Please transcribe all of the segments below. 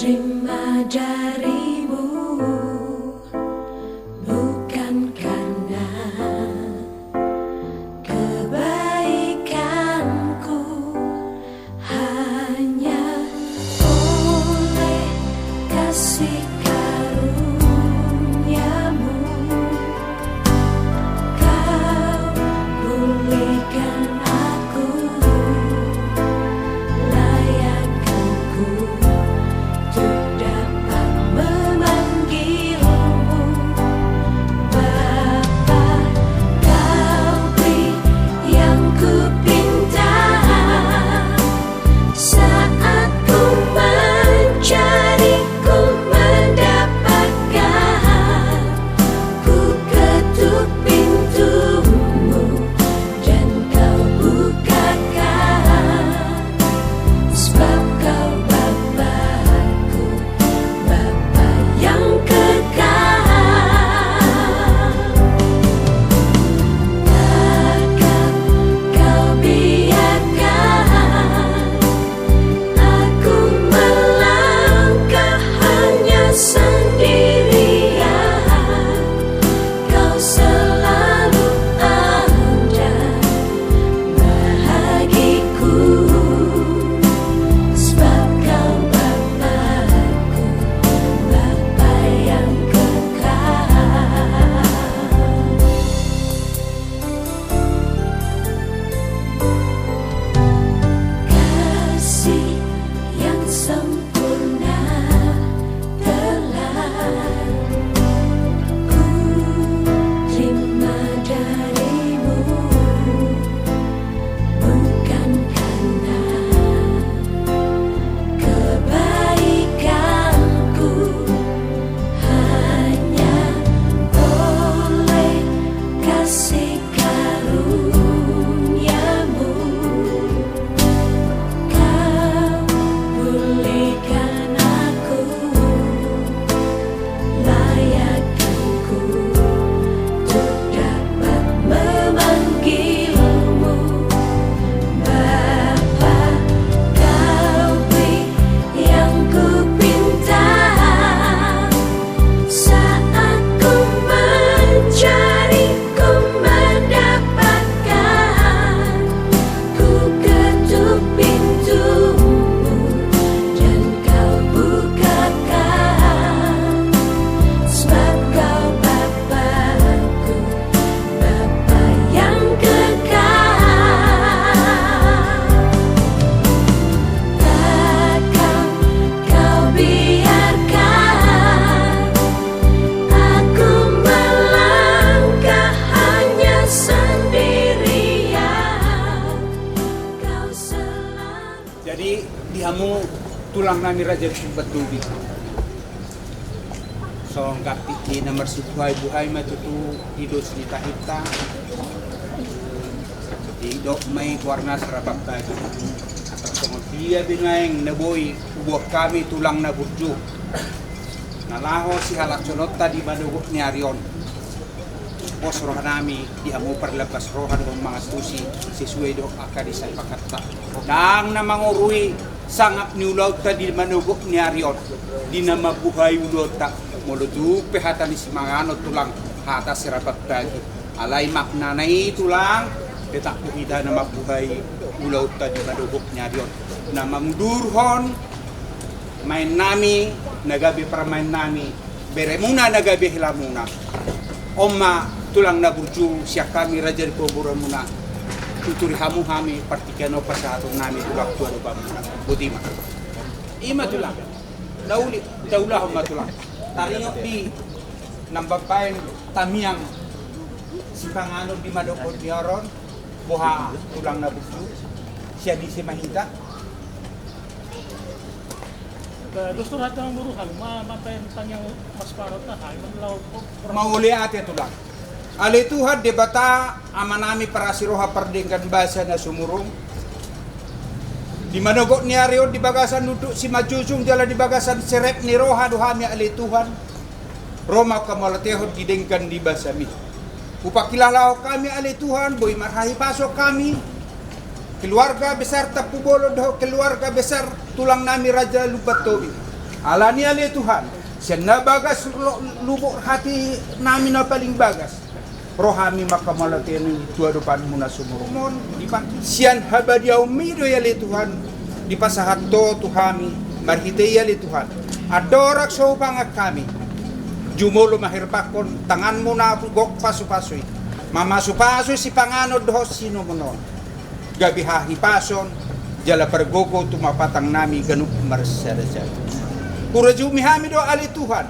terima darimu, bukan karena kebaikanku, hanya oleh kasih karuniamu. Kau pulihkan aku, layakkanku untuk dapat memanggilmu Bapa. Kau beri yang ku pinta saat ku mencari, ku mendapatkan. Ku ketuk pintumu dan kau bukakan, sebab kau Bapa-Ku, Bapa yang kekal. Takkan kau biarkan aku melangkah hanya sendirian. Kau selalu ada bahagiku, sebab kau Bapa-Ku, Bapa yang kekal. Kasih yang sempurna telah ku terima darimu, bukan karena kebaikanku, hanya oleh kasih karuniamu. Kau pulihkan aku, layakkanku untuk dapat memanggilmu Bapa. Kau beri yang ku pinta saat ku mencari, ku mendapatkan. Ku ketuk pintumu dan kau bukakan, sebab kau Bapa-Ku, Bapa yang kekal. Takkan kau biarkan aku melangkah hanya sendirian. Kau selalu. Jadi dihamu tulang nami raja betubi. So kapti di nomor buhay matutu hidup nita hita. Hidup may warna serabak tadi. Atau kemudian bingayang naboy buat kami tulang na burju. Nalaho si halak sunod tadi madugok ni Arion. Pos roh nami dihamu perlepas rohan ng mga tusi sesuai do akadi sa pakata. Nang namangurui sangap ni ulaw tadi manugok ni Arion. Di na mabuhay ulota muludupe hata ni simangano tulang hata sirapat tadi. Alay makna na tulang detak buhida na mabuhay ulaw tadi manugok ni Arion. Na mangdurhon main nami nagabi para main nami bere muna nagabi hilamuna. Oma tulang na burju siya kami raja ko buron muna tuturi hamu kami partikano pa sa atong nami tulak tuwa ba muna butima ima tulang dauli daulah matulang taringo di nambapain tamiyang si pangano di madokod ni Aron buha tulang na burju siya di si mahita. Gusto natin ang buruhan, mamapayin tanyang mas parot na kayo, manlaw po. Mauli ate tulang. Ali Tuhan debata amanami para siroha pardingkan bahasa na sumurong. Di manogok ni Aryo di bagasan nuduk si majusung jala di bagasan serep ni roha duhami ali Tuhan. Roma kamalatehod gidengkan di bahasa mi. Upakilalaw kami ali Tuhan, boy marhahi pasok kami. Keluarga besar Tapubolo, keluarga besar tulang nami Raja Lubatobi. Alani ali Tuhan, siyan na bagas lubuk hati namin na paling bagas. Rohami makamalatian ni Tuhan depan muna sumurumon. Siyan habadiyaw mido yali Tuhan, di pasahat to Tuhami, marhitay yali Tuhan. Adorak sa upangak kami, jumulo mahirpakon, tangan mo na gok pasu-pasoy. Mamasupasoy si panganod ho sino mo noon. Gabi hahipason, jala pergogo tumapatang nami ganuk marsarasar. Kuraju mihami do ali Tuhan.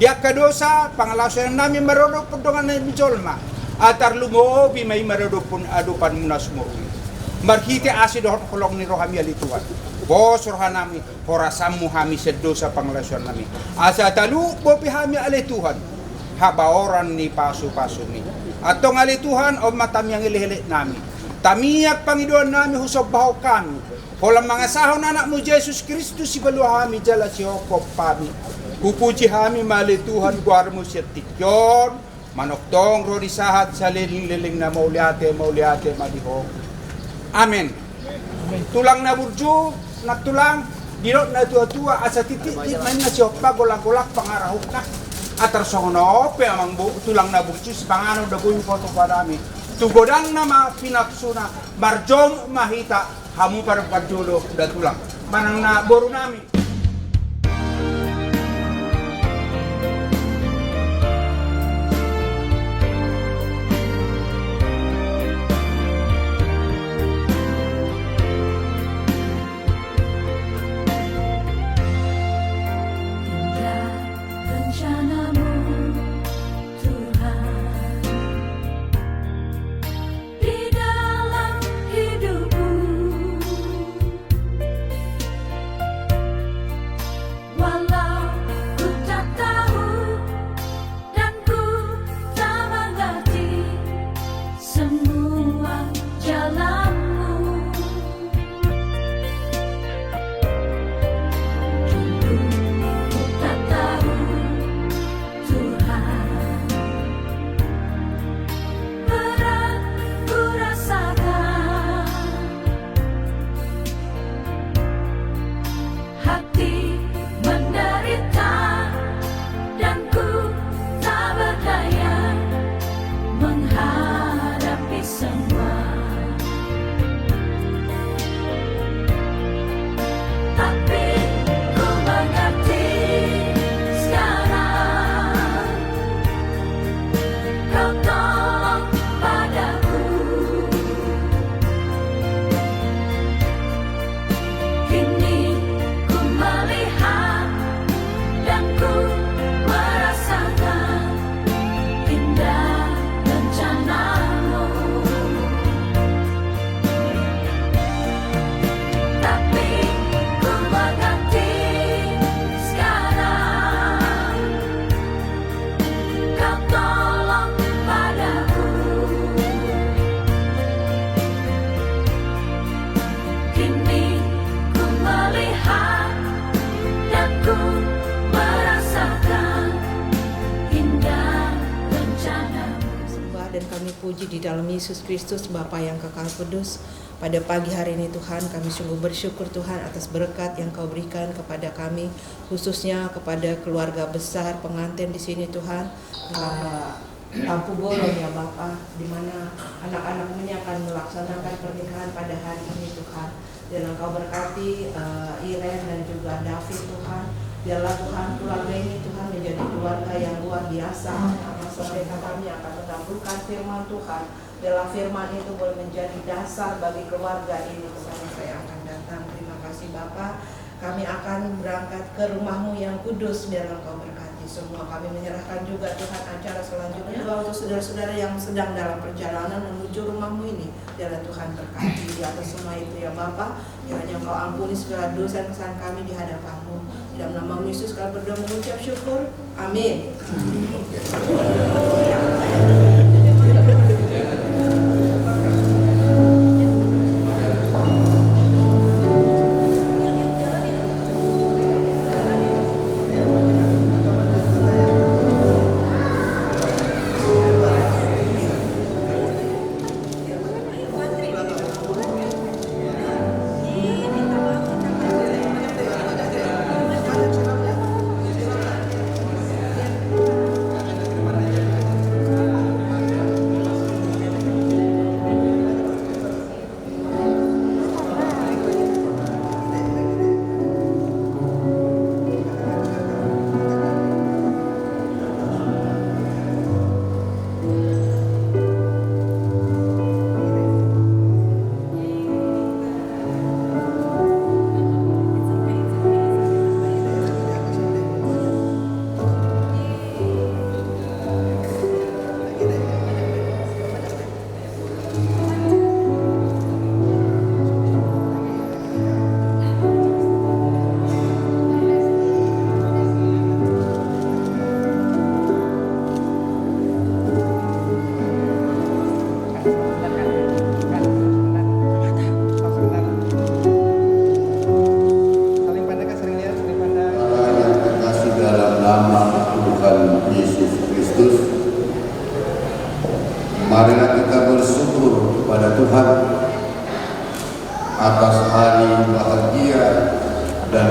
Dia kadosa pangalasan nami marodok pedongan na mijolma. Atar lumo bimay marodok pun adupan munas murui. Marhite asi do kolong ni rohami ali Tuhan. Bos rohanami horasam muhami sedosa pangalasan nami. Asa talu bopi hami ali Tuhan. Habaoran ni pasu-pasu ni. Atong ali Tuhan o matam yang ilihili nami. Tamiyak Panginoon nami husab bahaw kami. Kolang mga sahon anak mo Jesus Kristus si baluhami jala si Hokop pami. Kupuji hami mali Tuhan guar mo siya tikyon. Manoktong rodi sahat sa liling-liling na mauliate madihok. Amen. Tulang na burju, nagtulang, dinot na tua-tua, asa titik, man na siya pagolak-golak pangarahok na. Atar songono, pe amang tulang na burju, si pangano da buyung foto padami. Tugodang na pinapsuna, barjong mahita, hamu para pagjulo da tulang. Manang na boru nami. Indah rencanamu Tuhan di dalam hidupku, walau ku tak tahu dan ku tak mengerti semua jalanmu. Dulu ku tak tahu Tuhan, berat ku rasakan, hati menderita dan ku tak berdaya menghadapi semua. Tapi ku mengerti sekarang, Kau tolong padaku. Kini ku melihat dan ku merasakan indah rencanamu. Tapi ku mengerti sekarang, Kau tolong padaku. Kini ku melihat dan ku merasakan indah rencanamu. Sembah dan kami puji di dalam Yesus Kristus Bapa yang kekal kudus. Pada pagi hari ini Tuhan, kami sungguh bersyukur Tuhan atas berkat yang Kau berikan kepada kami, khususnya kepada keluarga besar pengantin di sini Tuhan. Lampu Bolong ya Bapa, di mana anak-anak ini akan melaksanakan pernikahan pada hari ini Tuhan. Dan Engkau berkati Iren dan juga David Tuhan. Biarlah Tuhan keluarga ini Tuhan menjadi keluarga yang luar biasa. Mereka kami akan mendahulukan firman Tuhan. Biarlah firman itu boleh menjadi dasar bagi keluarga ini masa yang akan datang. Terima kasih Bapa. Kami akan berangkat ke rumah-Mu yang kudus. Biarlah Engkau berkati semua. Kami menyerahkan juga Tuhan acara selanjutnya untuk saudara-saudara yang sedang dalam perjalanan menuju rumah-Mu ini. Biarlah Tuhan berkati di atas semua itu ya Bapa. Kiranya Engkau ampuni segala dosa dan kesalahan kami di hadapan-Mu. Di dalam nama Yesus kami berdoa mengucap syukur. Amin.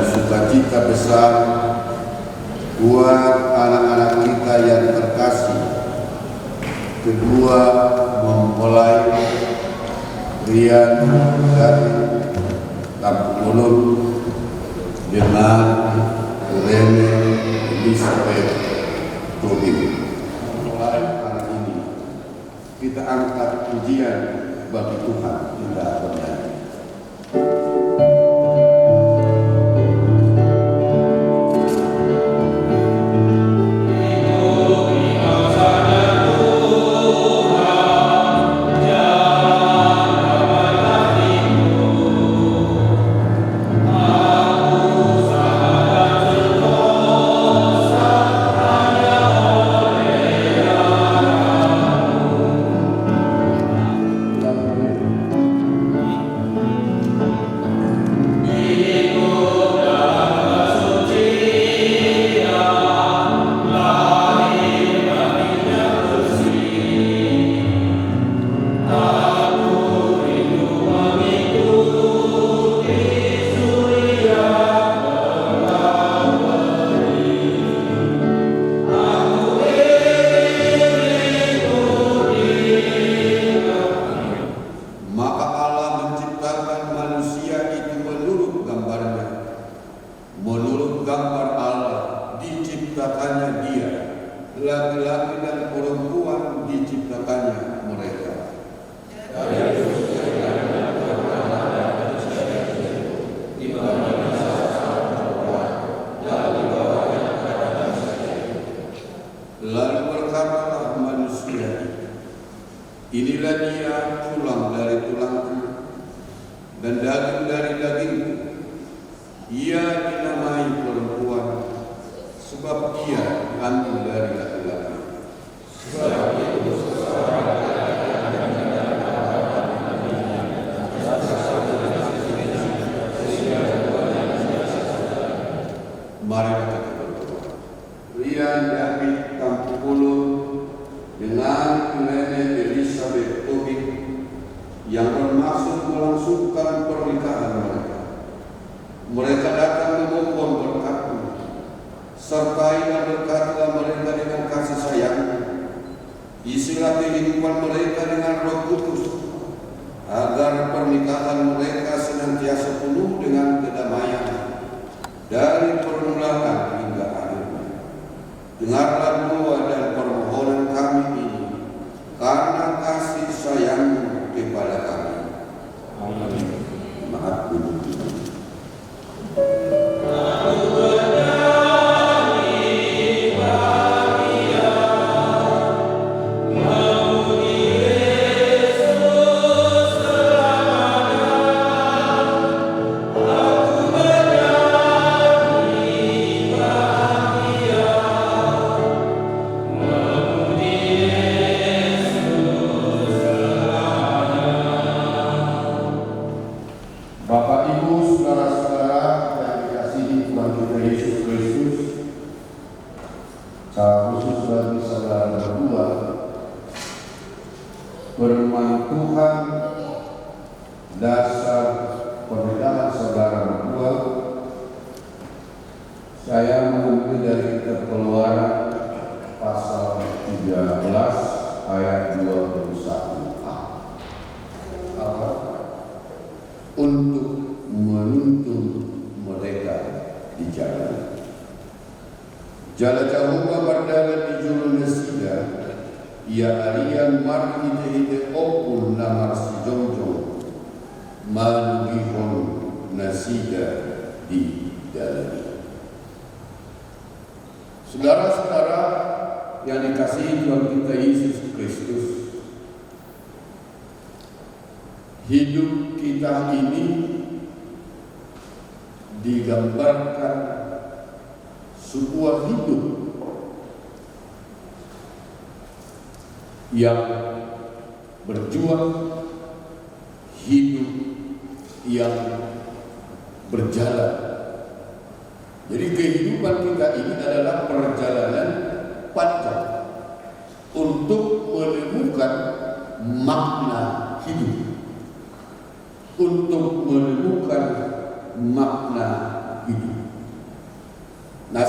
dan sukacita besar buat anak-anak kita yang terkasih. Kedua, mempelai Rian dari Kampung Mulut dengan Rene Elizabeth Tobing. Mulai hari ini kita angkat pujian bagi Tuhan kita bernyanyi. Laki-laki dan perempuan diciptakannya mereka. Lalu berkatalah manusia, inilah dia tulang dari tulangku dan daging dari dagingku. Ia dinamai perempuan sebab ia kandung dari laki-laki. Mari kita berdoa. Rian David Kampung Mulut dengan Rene Elizabeth Tobing yang bermaksud melangsungkan pernikahan mereka. Mereka datang memohon berkat-Mu, sertai dan berkatilah mereka dengan kasih sayang. Isilah kehidupan mereka dengan Roh Kudus, agar pernikahan mereka senantiasa penuh dengan kedamaian dari permulaan hingga akhirnya. Dengarlah doa dan permohonan kami ini karena kasih sayang-Mu kepada kami. Amin. Maaf dulu. Bapak, Ibu, saudara-saudara yang dikasihi Tuhan kita Yesus Kristus, khusus bagi saudara berdua, firman Tuhan dasar pernikahan saudara berdua, saya mengambil dari kitab Keluaran pasal 13 ayat 21a. Untuk menuntun mereka di jalan. Jala Jehovah berdalam di juru Nesida, ia arian mar ide opul namar si jongjong, manugihon Nesida di dalam. Saudara-saudara yang dikasihi Tuhan kita Yesus Kristus, hidup kita ini digambarkan sebuah hidup yang berjuang, hidup yang berjalan. Jadi kehidupan kita ini adalah perjalanan panjang untuk menemukan makna hidup, untuk menemukan makna hidup.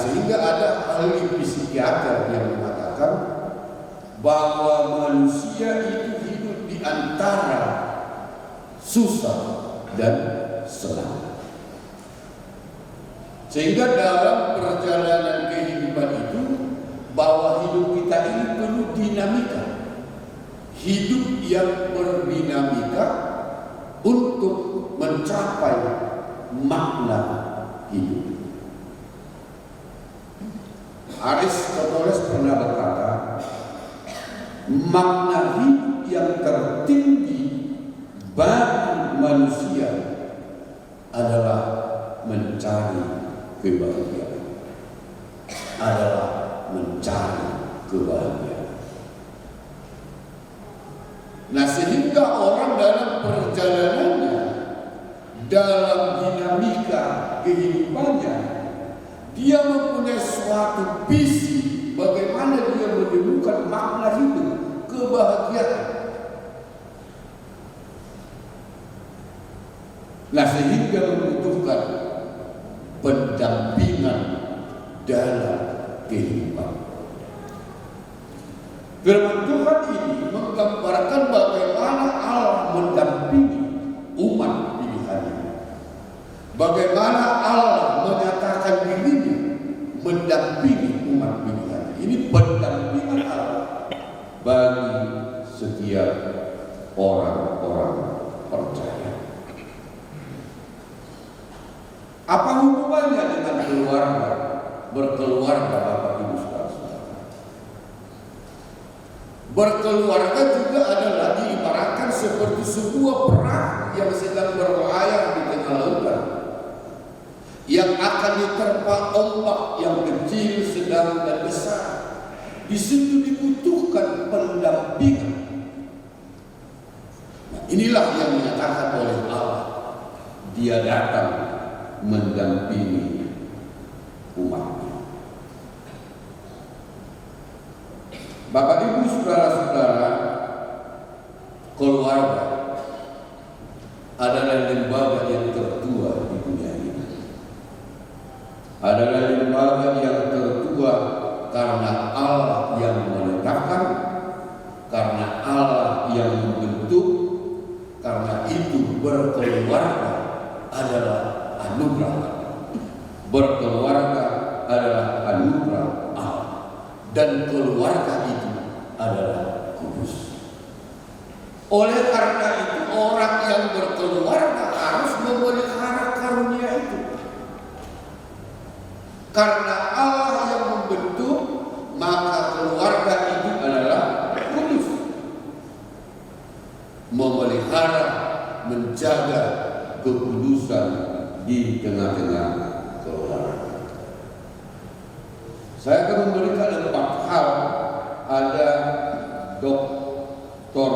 sehingga ada ahli psikiater yang mengatakan bahwa manusia itu hidup di antara susah dan senang. Sehingga dalam perjalanan kehidupan itu, bahwa hidup kita ini penuh dinamika. Hidup yang berdinamika untuk mencapai makna hidup. Aristoteles pernah berkata, makna hidup yang tertinggi bagi manusia adalah mencari kebahagiaan. Adalah mencari kebahagiaan. Nah, sehingga orang dalam perjalanannya, dalam dinamika kehidupannya, dia mempunyai suatu visi bagaimana dia menemukan makna hidup, kebahagiaan. Nah, sehingga membutuhkan pendampingan dalam kehidupan. Firman Tuhan ini menggambarkan bagaimana Allah mendampingi umat pilihannya. Bagaimana Allah menyatakan dirinya mendampingi umat pilihannya. Ini pendampingan Allah bagi setiap orang-orang percaya. Apa hubungannya dengan keluarga, berkeluarga Bapak Ibu saudara? Berkeluarga juga adalah diibaratkan seperti sebuah perahu yang sedang berlayar di tengah lautan, yang akan diterpa ombak yang kecil, sedang, dan besar. Di situ dibutuhkan pendampingan. Nah, inilah yang dinyatakan oleh Allah. Dia datang mendampingi umatnya. Bapak Ibu saudara-saudara, keluarga adalah lembaga yang tertua di dunia ini. Adalah lembaga yang tertua karena Allah yang menetapkan, karena Allah yang membentuk. Karena itu berkeluarga adalah anugerah. Berkeluarga adalah anugerah Allah, dan keluarga itu adalah kudus. Oleh karena itu, orang yang berkeluarga harus memelihara karunia itu. Karena Allah yang membentuk, maka keluarga itu adalah kudus. Memelihara, menjaga kekudusan di tengah-tengah keluarga. Saya akan memberikan 4 hal. Ada Dr.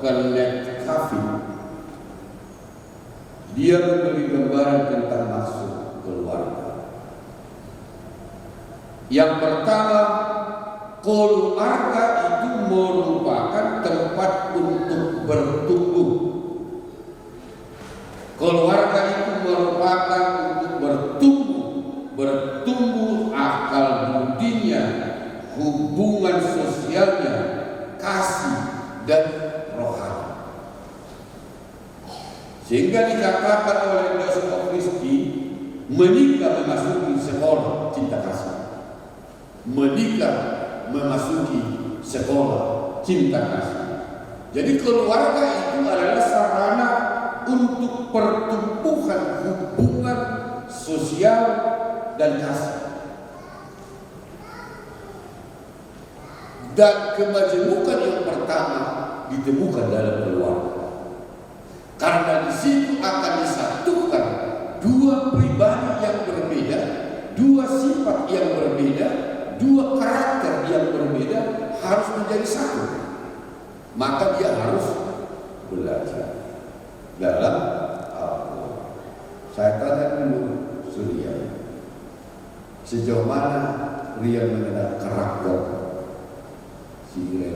Kenneth Copeland. Dia memberi gambaran tentang maksud keluarga. Yang pertama, keluarga itu merupakan tempat untuk bertumbuh. Keluarga itu merupakan untuk bertumbuh akal budinya, hubungan sosialnya, kasih, dan rohani. Sehingga dikatakan oleh Dostoyevsky, menikah memasuki sekolah cinta kasih. Menikah memasuki sekolah cinta kasih. Jadi keluarga itu adalah sarana untuk pertumbuhan hubungan sosial dan kasih. Dan kemajemukan yang pertama ditemukan dalam keluarga. Karena di situ akan disatukan 2 pribadi yang berbeda, 2 sifat yang berbeda, 2 karakter yang berbeda harus menjadi satu. Maka dia harus belajar dalam Al-Quran. Saya tanya dulu Surya, sejauh mana Ria mengenal karakter si Ria?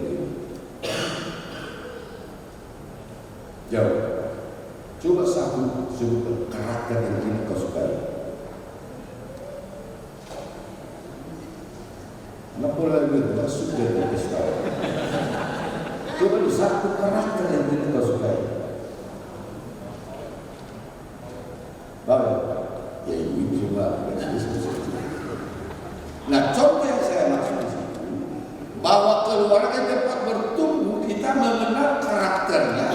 Jauh. Coba satu sebutkan karakter yang ini kau sukai. Kenapa lagi masuk dari Islam? Coba lu satu karakter yang kita sukai. Baik, ya ini cuma. Nah, contoh yang saya maksud di sini, bahwa keluarga tempat bertumbuh, kita mengenal karakternya.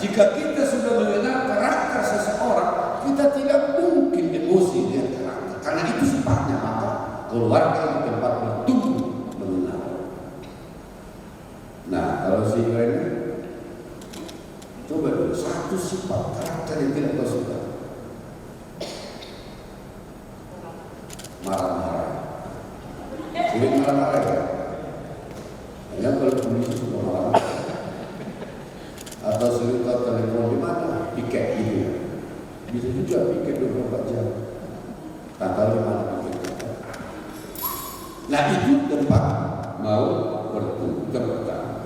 Jika kita sudah mengenal karakter seseorang, kita tidak mungkin emosi dengan karakter, karena itu sifatnya. Maka keluarga yang tempat bertumbuh mengenal. Nah, kalau si ini, coba dulu satu sifat karakter yang tidak kau suka. Marah-marah. Sering marah-marah ya. Yang kalau polisi suka marah. Atau sering kau telepon di mana? Piket gitu ya. Bisa juga piket 24 jam. Tak tahu di mana piket. Nah itu tempat mau bertumbuh tempat.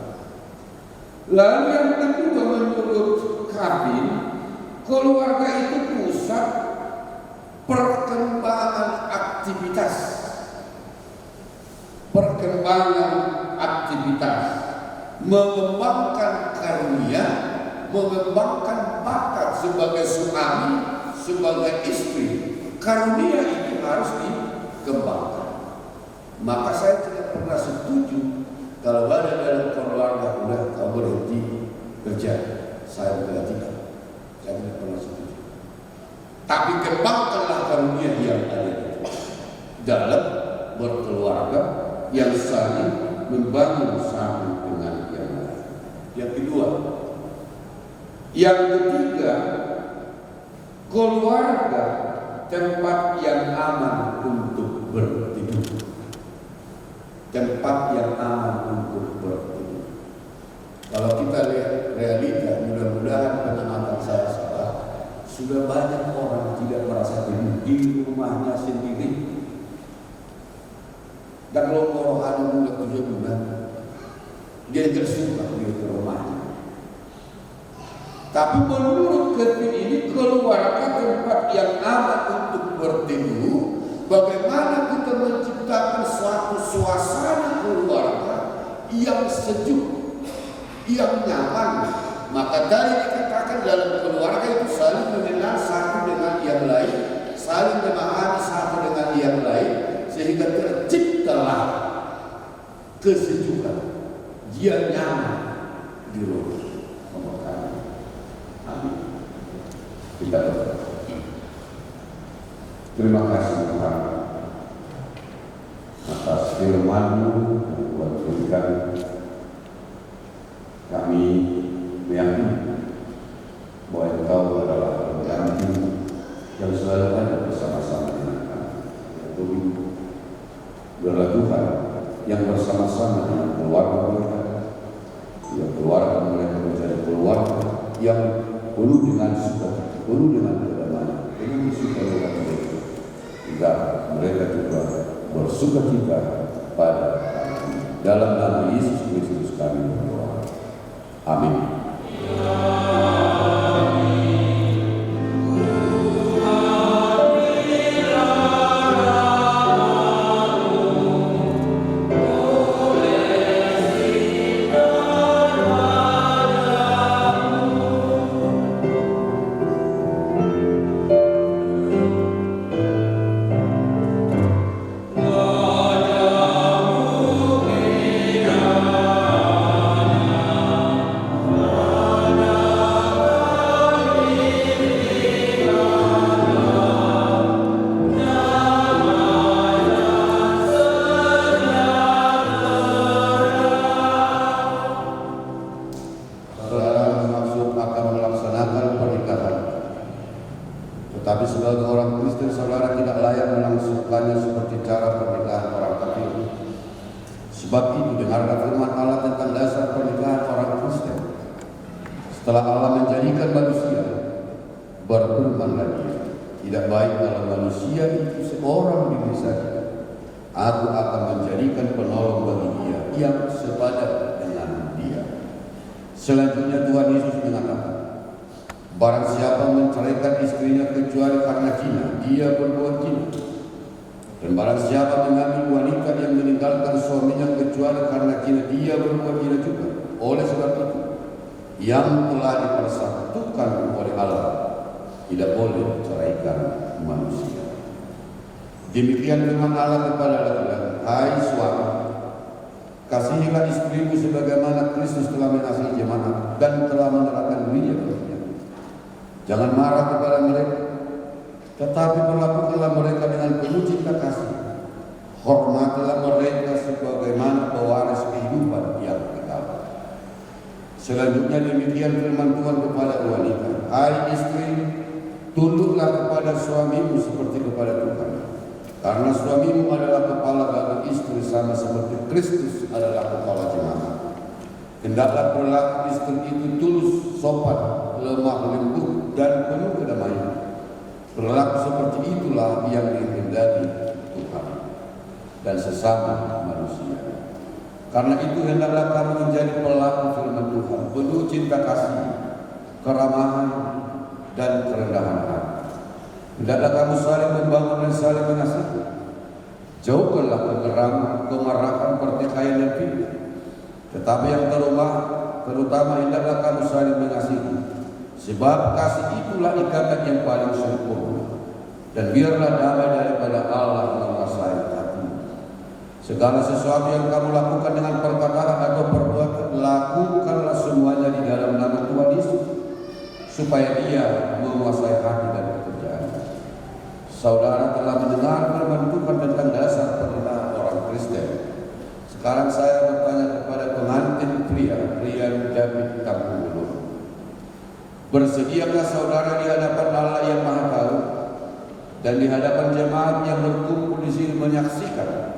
Lalu yang kedua menurut Kabin, keluarga itu pusat perkembangan aktivitas, mengembangkan karunia, mengembangkan bakat sebagai suami, sebagai istri. Karunia itu harus dikembangkan. Maka saya tidak pernah setuju kalau ada dalam keluarga udah kau berhenti kerja, saya tidak. Saya tidak pernah setuju. Tapi kembangkanlah karunia yang ada dalam berkeluarga yang saling membangun satu dengan yang lain. Yang kedua, yang ketiga, keluarga tempat yang aman untuk bertidur. Tempat yang aman untuk bertidur. Kalau kita lihat realita, mudah-mudahan pengamatan saya salah. Sudah banyak orang tidak merasa tidur di rumahnya sendiri. Dan kalau rohani muda 7 bulan, dia tersumpah di rumahnya. Tapi menurut Kevin ini, keluarga tempat yang aman untuk bertidur. Bagaimana kita menciptakan suatu suasana keluarga yang sejuk, yang nyaman. Maka tadi dikatakan dalam keluarga itu saling mengenal satu dengan yang lain, saling memahami satu dengan yang lain, sehingga terciptalah kesejukan. Dia nyaman di rumah. Amin. Kita berdoa. Terima kasih Tuhan atas firman-Mu yang Tuhan berikan. Kami meyakini bahwa Engkau adalah pengganti yang selalu ada bersama-sama dengan kami. Yaitu adalah Tuhan yang bersama-sama dengan keluarga mereka, yang keluarga mereka menjadi keluarga yang penuh dengan sukacita, penuh dengan kedamaian, dengan sukacita mereka, hingga mereka juga bersukacita pada dalam nama Yesus Kristus kami berdoa. Amin. Tetapi sebagai orang Kristen, saudara tidak layak melangsungkannya seperti cara pernikahan orang kafir. Sebab itu dengarlah firman Allah tentang dasar pernikahan orang Kristen. Setelah Allah menjadikan manusia, berfirmanlah Dia, tidak baik kalau manusia itu seorang diri saja. Aku akan menjadikan penolong bagi dia yang sepadan dengan dia. Selanjutnya Tuhan Yesus mengatakan, barang siapa menceraikan istrinya kecuali karena zina, dia berbuat zina. Dan barang siapa mengambil wanita yang meninggalkan suaminya kecuali karena zina, dia berbuat zina juga. Oleh sebab itu, yang telah dipersatukan oleh Allah tidak boleh ceraikan manusia. Demikian firman Allah kepada laki-laki, hai suami, kasihilah istrimu sebagaimana Kristus telah mengasihi jemaat dan telah menyerahkan dirinya baginya. Jangan marah kepada mereka, tetapi perlakukanlah mereka dengan penuh cinta kasih. Hormatilah mereka sebagaimana pewaris kehidupan yang kekal. Selanjutnya demikian firman Tuhan kepada wanita, hai istri, tunduklah kepada suamimu seperti kepada Tuhan. Karena suamimu adalah kepala bagi istri sama seperti Kristus adalah kepala jemaat. Hendaklah perilaku istri itu tulus, sopan, lemah lembut, dan penuh kedamaian. Perilaku seperti itulah yang dikehendaki Tuhan dan sesama manusia. Karena itu hendaklah kamu menjadi pelaku firman Tuhan, penuh cinta kasih, keramahan, dan kerendahan hati. Hendaklah kamu saling membangun dan saling mengasihi. Jauhkanlah kemarahan, pertikaian dan fitnah. Tetapi yang terutama hendaklah kamu saling mengasihi. Sebab kasih itulah ikatan yang paling sempurna. Dan biarlah damai daripada Allah menguasai hatimu. Segala sesuatu yang kamu lakukan dengan perkataan atau perbuatan, lakukanlah semuanya di dalam nama Tuhan Yesus, supaya Dia menguasai hati dan pekerjaan. Saudara telah mendengar firman Tuhan tentang dasar pernikahan orang Kristen. Sekarang saya bertanya kepada pengantin pria, Rian David Tampulo. Bersediakah saudara di hadapan Allah yang Maha Tahu dan di hadapan jemaat yang berkumpul di sini menyaksikan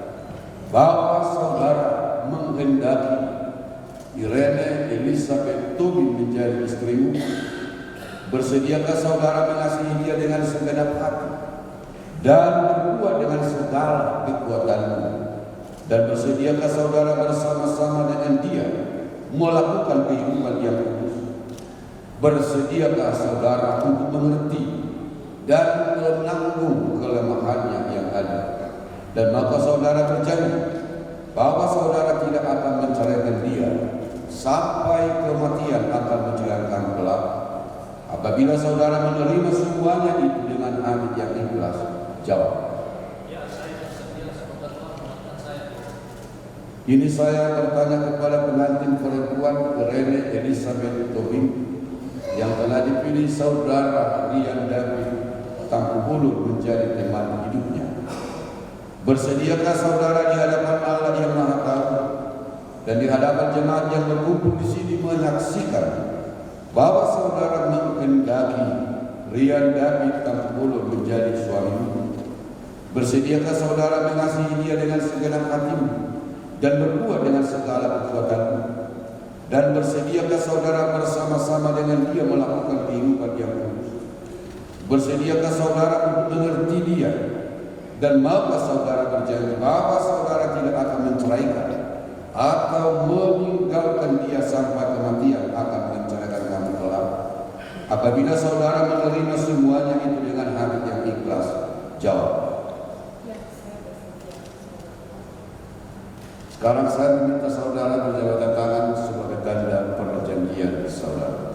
bahwa saudara menghendaki Irene Elizabeth Tobin menjadi istrimu? Bersediakah saudara mengasihi dia dengan segenap hati dan berbuat dengan segala kekuatanmu? Dan bersediakah saudara bersama-sama dengan dia melakukan kehidupan yang kudus? Bersediakah saudara untuk mengerti dan menanggung kelemahannya yang ada? Dan maka saudara berjanji bahwa saudara tidak akan menceraikan dia sampai kematian akan mencelakakan kelak. Apabila saudara menerima semuanya itu dengan hati yang ikhlas, jawab. Ya, saya bersedia semoga Tuhan memberkati saya. Ini saya bertanya kepada pengantin perempuan Irene Elizabeth Tobin yang telah dipilih saudara Rian David Tampulo menjadi teman hidupnya. Bersediakah saudara di hadapan Allah yang Maha Tahu dan di hadapan jemaat yang berkumpul di sini menyaksikan bahwa saudara menghendaki Rian David Tampulo menjadi suamimu? Bersediakah saudara mengasihi dia dengan segenap hatimu dan berbuat dengan segala kekuatanmu? Dan bersediakah saudara bersama-sama dengan dia melakukan kehidupan yang kudus? Bersediakah saudara untuk mengerti dia? Dan maukah saudara berjanji bahwa saudara tidak akan menceraikan atau meninggalkan dia sampai kematian akan menceraikan kamu kelak? Apabila saudara menerima semuanya itu dengan hati yang ikhlas, jawab. Sekarang saya meminta saudara berjabat tangan sebagai tanda perjanjian saudara.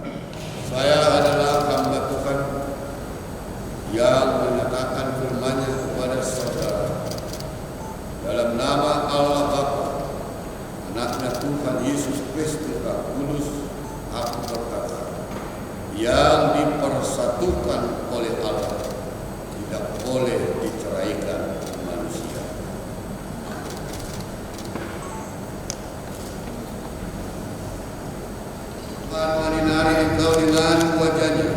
Saya adalah hamba Tuhan yang menyatakan firman-Nya kepada saudara. Dalam nama Allah Bapa, Anak-Nya Tuhan Yesus Kristus Roh Kudus, aku berkata, yang dipersatukan oleh Allah tidak boleh diceraikan manusia. Tuhan menyinari engkau dengan wajah-Nya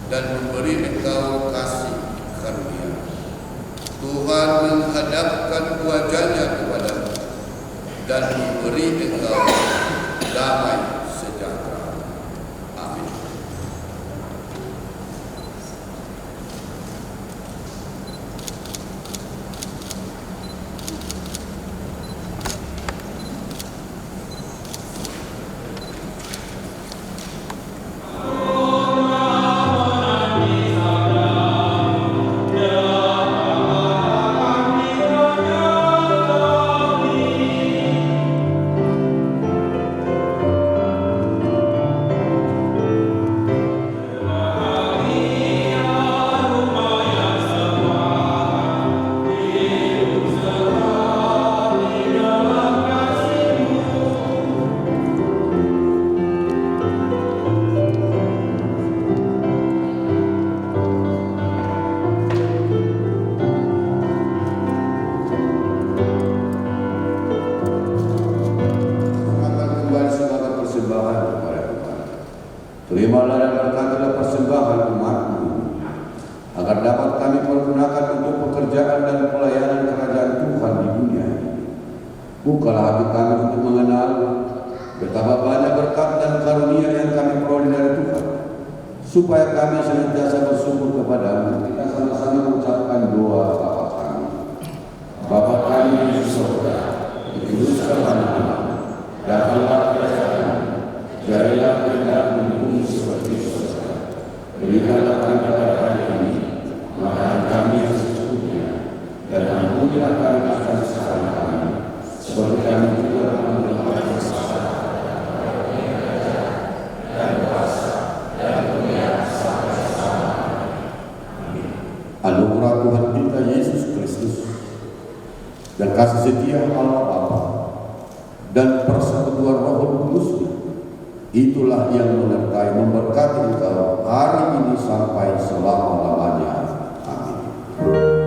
dan memberi engkau kasih karunia. Tuhan menghadapkan wajah-Nya kepadamu dan memberi engkau damai sejahtera. Amin. Amin. Terimalah dan berkatilah persembahan umat-Mu, agar dapat kami pergunakan untuk pekerjaan dan pelayanan kerajaan Tuhan di dunia ini. Bukalah hati kami untuk mengenal betapa banyak berkat dan karunia yang kami peroleh dari Tuhan, supaya kami senantiasa bersyukur kepada-Mu. Kita sama-sama mengucapkan doa Bapa kami. Bapa kami di surga, dikuduskanlah namamu, datanglah kerajaan-Mu, jadilah kehendak-Mu di bumi seperti di surga. Berikanlah kami pada hari ini makanan kami yang secukupnya, dan ampunilah kami akan kesalahan kami, seperti kami juga mengampuni kesalahan dan kuasa dan kemuliaan sampai-sampai. Amin. Anugerah Tuhan kita Yesus Kristus dan kasih setia Allah Bapa dan persekutuan Roh Kudus itulah yang menyertai memberkati engkau hari ini sampai selama-lamanya. Amin.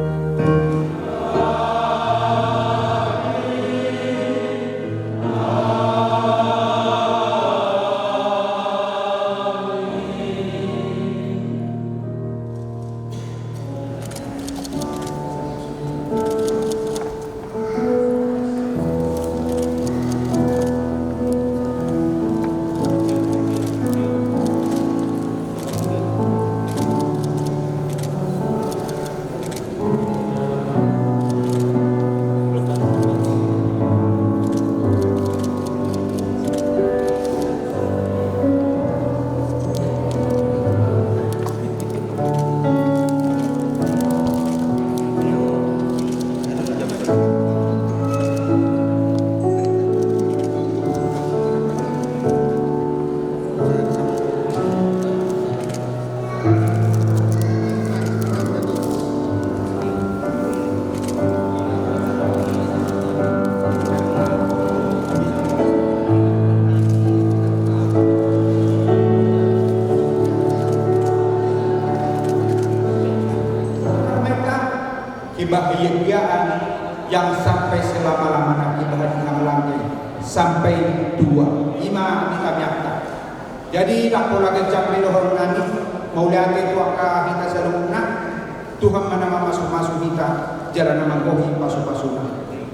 kebahagiaan yang sampai selama-lamanya kita mengalami sampai dua ima di kami akta. Jadi lapo lagi capai lohor nani mau lihat itu akak kita selumna Tuhan mana masuk kita jalan nama gohi pasu-pasuna.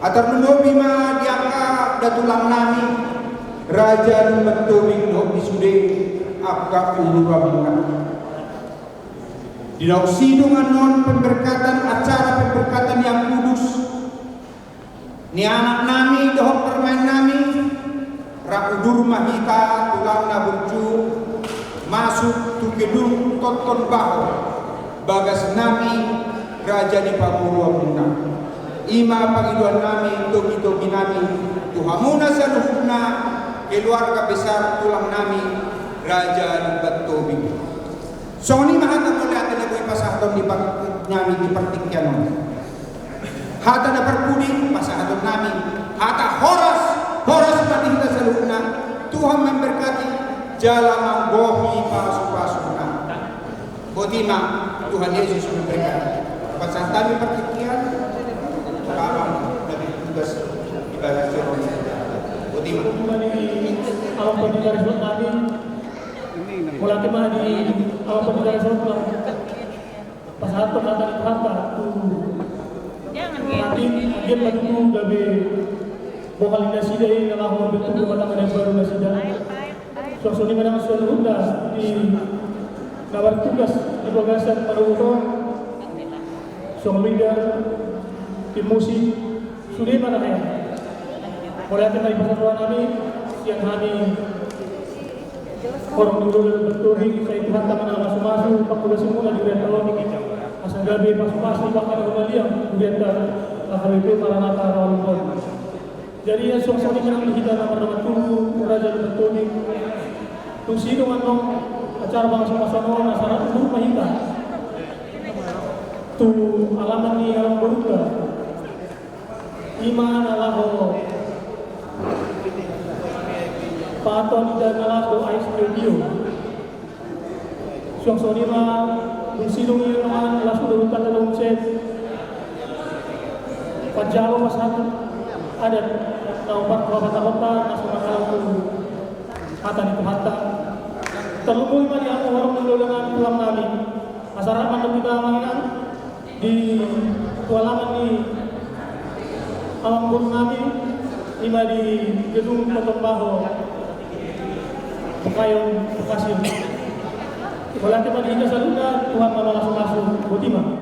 Atar nunggu bima diangka datulang nani raja numbetubing no disude akak uluramuna. Di dalam sidungan non pemberkatan acara pemberkatan yang kudus. Ni anak nami dohok permain nami rakudur mahita tulang naburju masuk tu gedung toton baho bagas nami raja di pamurua muna ima pangiduan nami togi-togi nami tuhamuna sanuhuna keluarga besar tulang nami raja di Batobing. Soni mahata mula at nalagoy pasahaton di nyami di partikyan. Hata na perpudi pasahaton namin. Hata horas pati kita sa luna. Tuhan memberkati jalan manggohi pasok-pasok na. Bodima Tuhan Yesus memberkati. Pasantami partikyan. Kamang nabi tugas ibadah seroni. Bodima. Alam pagdikarisyon namin mula timah di alam pagdikarisyon lang pasahaton natin hata tu natin agad matutu gabi bokal na sida yung nakahong betul pada baru na sida so suni ka naman susunod di nawar tugas di bagasan paruto so leader tim musik suni mana kaya mula timah ipasatuan namin siang hari orang dulu berturing saya Tuhan tak mana masuk-masuk pakulah semula di rentalon asal gabi masuk-masuk bakal kembalian kemudian akhir itu Maranatha Rawalumon. Jadi yang suasana ini kita nama-nama tunggu raja berturing tu sino ano acara bangsa-bangsa masyarakat itu mahita tu alaman ni alam beruga iman alaho paton dan nalago ais radio. Siang sore bersidung yang naman langsung berukat dalam set. Panjawa masyarakat ada tahu kota-kota nasional kalau hata itu hata terlumui mali ang warung dulu dengan tuang kami. Masyarakat mandang kita mainan di tualaman di alam guru kami, lima di gedung Potong Baho, Pekayun, Bekasi. Wala kita di Ika Saluna, Tuhan malah langsung masuk, Butima.